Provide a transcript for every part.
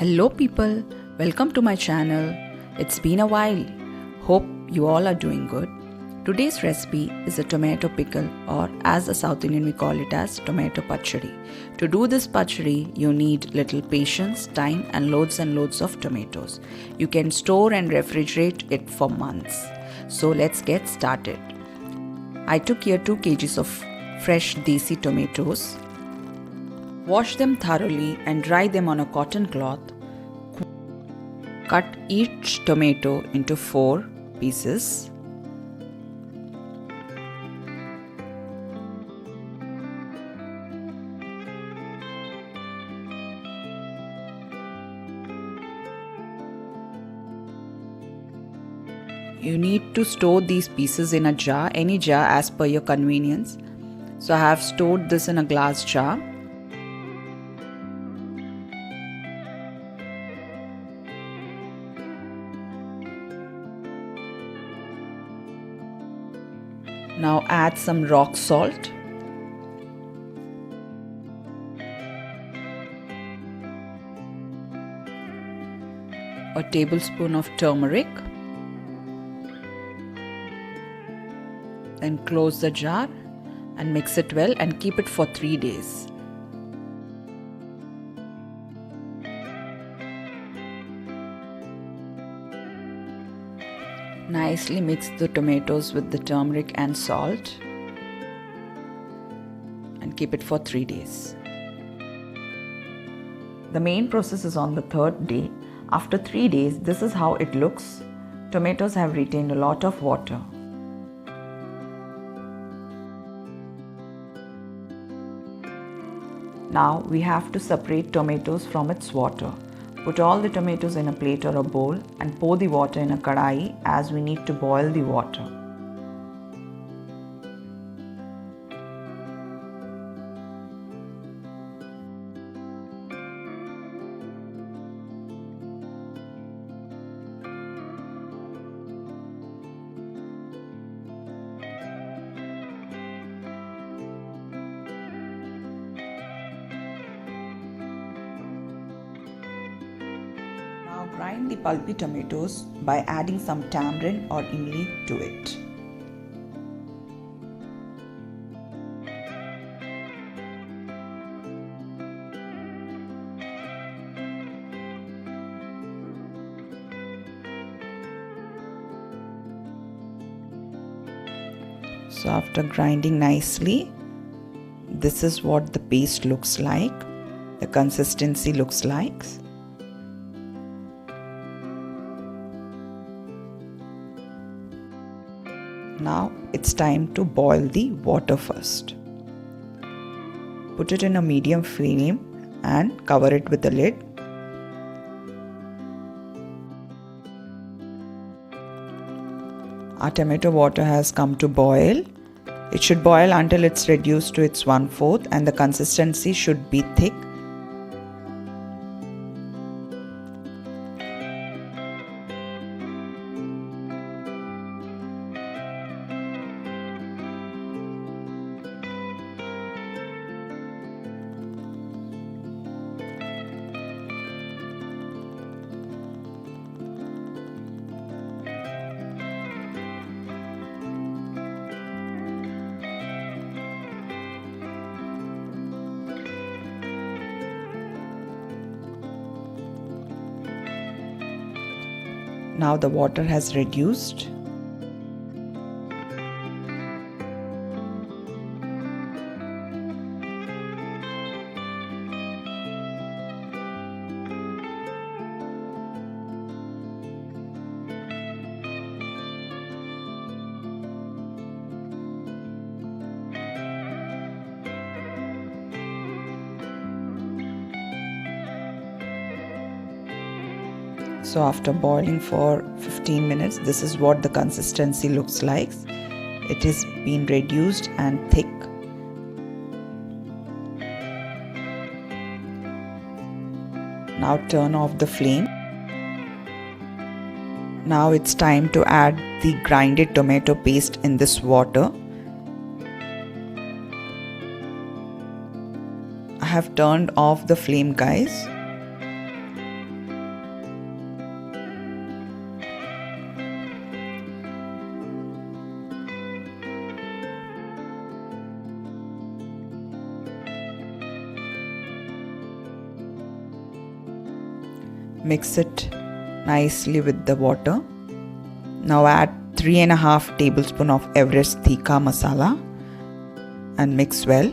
Hello people, welcome to my channel. It's been a while. Hope you all are doing good. Today's recipe is a tomato pickle, or as a South Indian we call it as tomato pachadi. To do this pachadi, you need little patience, time and loads of tomatoes. You can store and refrigerate it for months. So let's get started. I took here 2 kgs of fresh desi tomatoes. Wash them thoroughly and dry them on a cotton cloth. Cut each tomato into 4 pieces. You need to store these pieces in a jar, any jar as per your convenience. So I have stored this in a glass jar. Now add some rock salt. A tablespoon of turmeric. Then close the jar and mix it well and keep it for 3 days. Nicely mix the tomatoes with the turmeric and salt and keep it for 3 days. The main process is on the 3rd day. After 3 days, this is how it looks. Tomatoes have retained a lot of water. Now we have to separate tomatoes from its water. Put all the tomatoes in a plate or a bowl and pour the water in a kadai as we need to boil the water. Grind the pulpy tomatoes by adding some tamarind or imli to it. So after grinding nicely, this is what the paste looks like. The consistency looks like. Now it's time to boil the water first. Put it in a medium flame and cover it with a lid. Our tomato water has come to boil. It should boil until it's reduced to its 1/4 and the consistency should be thick. Now the water has reduced. So after boiling for 15 minutes, this is what the consistency looks like. It has been reduced and thick. Now turn off the flame. Now it's time to add the grinded tomato paste in this water. I have turned off the flame, guys. Mix it nicely with the water. Now add 3.5 tablespoons of Everest thika masala and mix well.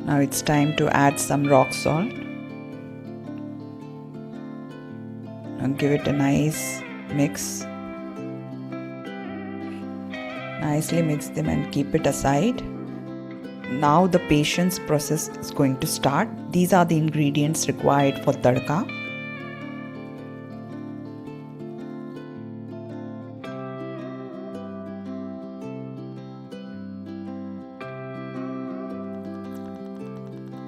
Now it's time to add some rock salt. Now give it a nice mix. Nicely mix them and keep it aside. Now the patience process is going to start. These are the ingredients required for tadka.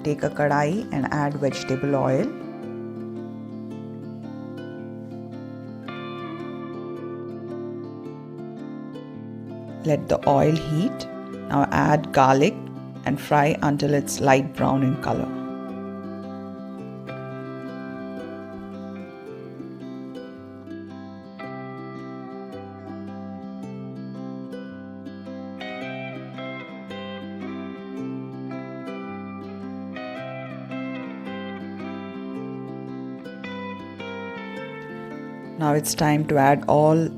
Take a kadai and add vegetable oil. Let the oil heat. Now add garlic and fry until it's light brown in color. Now it's time to add all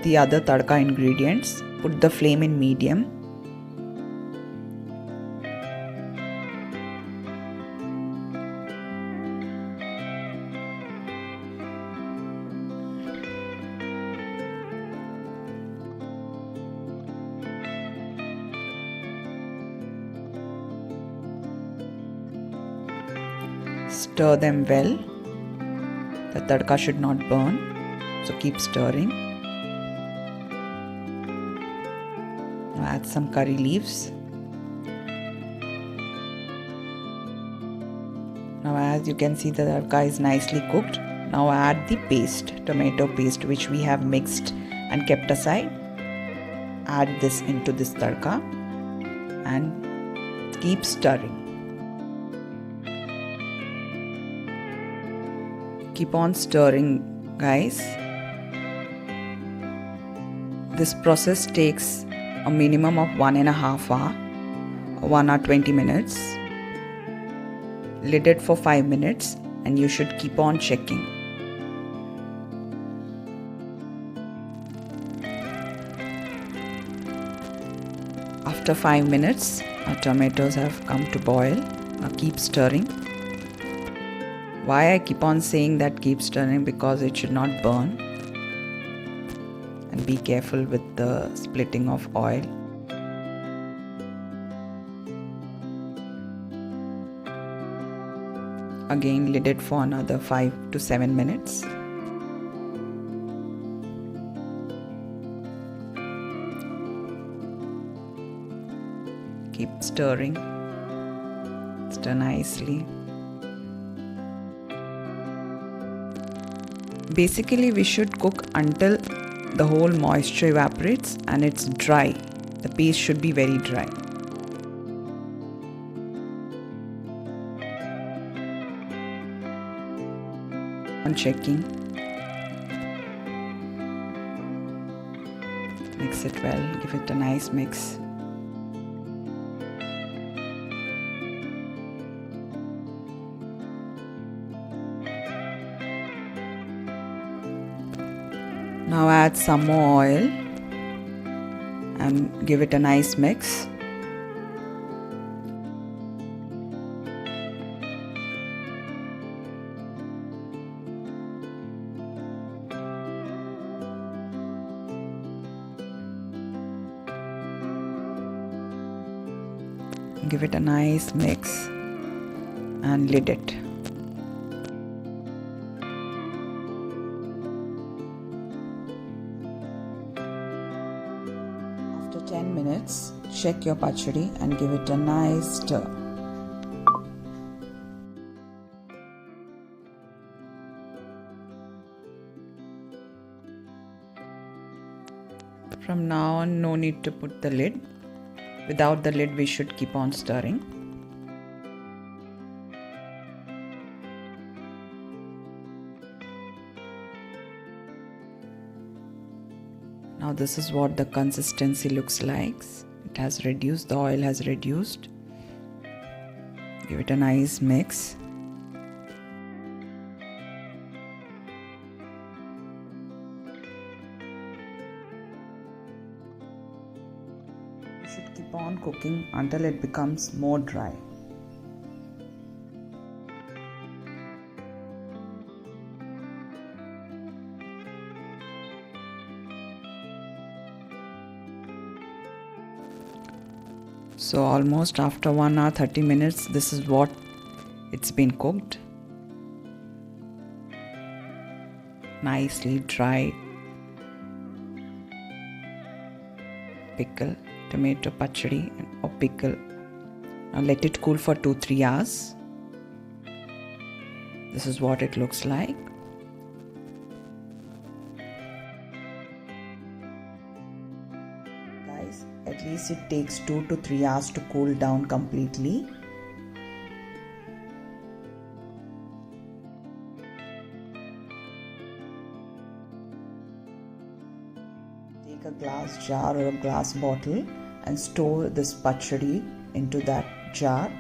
the other tadka ingredients. Put the flame in medium. Stir them well. The tadka should not burn, so keep stirring. Now add some curry leaves. Now as you can see, the tadka is nicely cooked. Now add the paste, tomato paste, which we have mixed and kept aside. Add this into this tadka and keep stirring. Keep on stirring, guys. This process takes a minimum of 1.5 hours or 1 hour 20 minutes. Lid it for 5 minutes and you should keep on checking. After 5 minutes, our tomatoes have come to boil. Now keep stirring. Why I keep on saying that keep stirring? Because it should not burn. And be careful with the splitting of oil. Again, lid it for another 5 to 7 minutes. Keep stirring. Stir nicely. Basically, we should cook until the whole moisture evaporates and it's dry. The paste should be very dry. On checking. Mix it well, give it a nice mix. Now add some more oil and give it a nice mix. Give it a nice mix and lid it. 10 minutes, check your pachadi and give it a nice stir. From now on, no need to put the lid. Without the lid, we should keep on stirring. Now this is what the consistency looks like. It has reduced, the oil has reduced. Give it a nice mix. You should keep on cooking until it becomes more dry. So almost after 1 hour 30 minutes, this is what it's been cooked. Nicely dried pickle, tomato pachadi or pickle. Now let it cool for 2-3 hours. This is what it looks like. Guys, at least it takes 2 to 3 hours to cool down completely. Take a glass jar or a glass bottle and store this pachadi into that jar.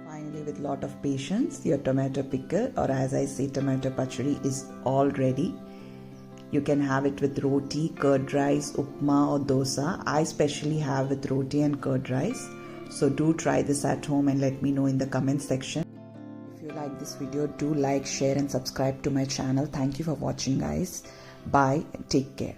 Finally, with lot of patience, your tomato pickle, or as I say, tomato pachadi, is all ready. You can have it with roti, curd rice, upma or dosa. I specially have with roti and curd rice. So do try this at home and let me know in the comment section. If you like this video, do like, share and subscribe to my channel. Thank you for watching, guys. Bye and take care.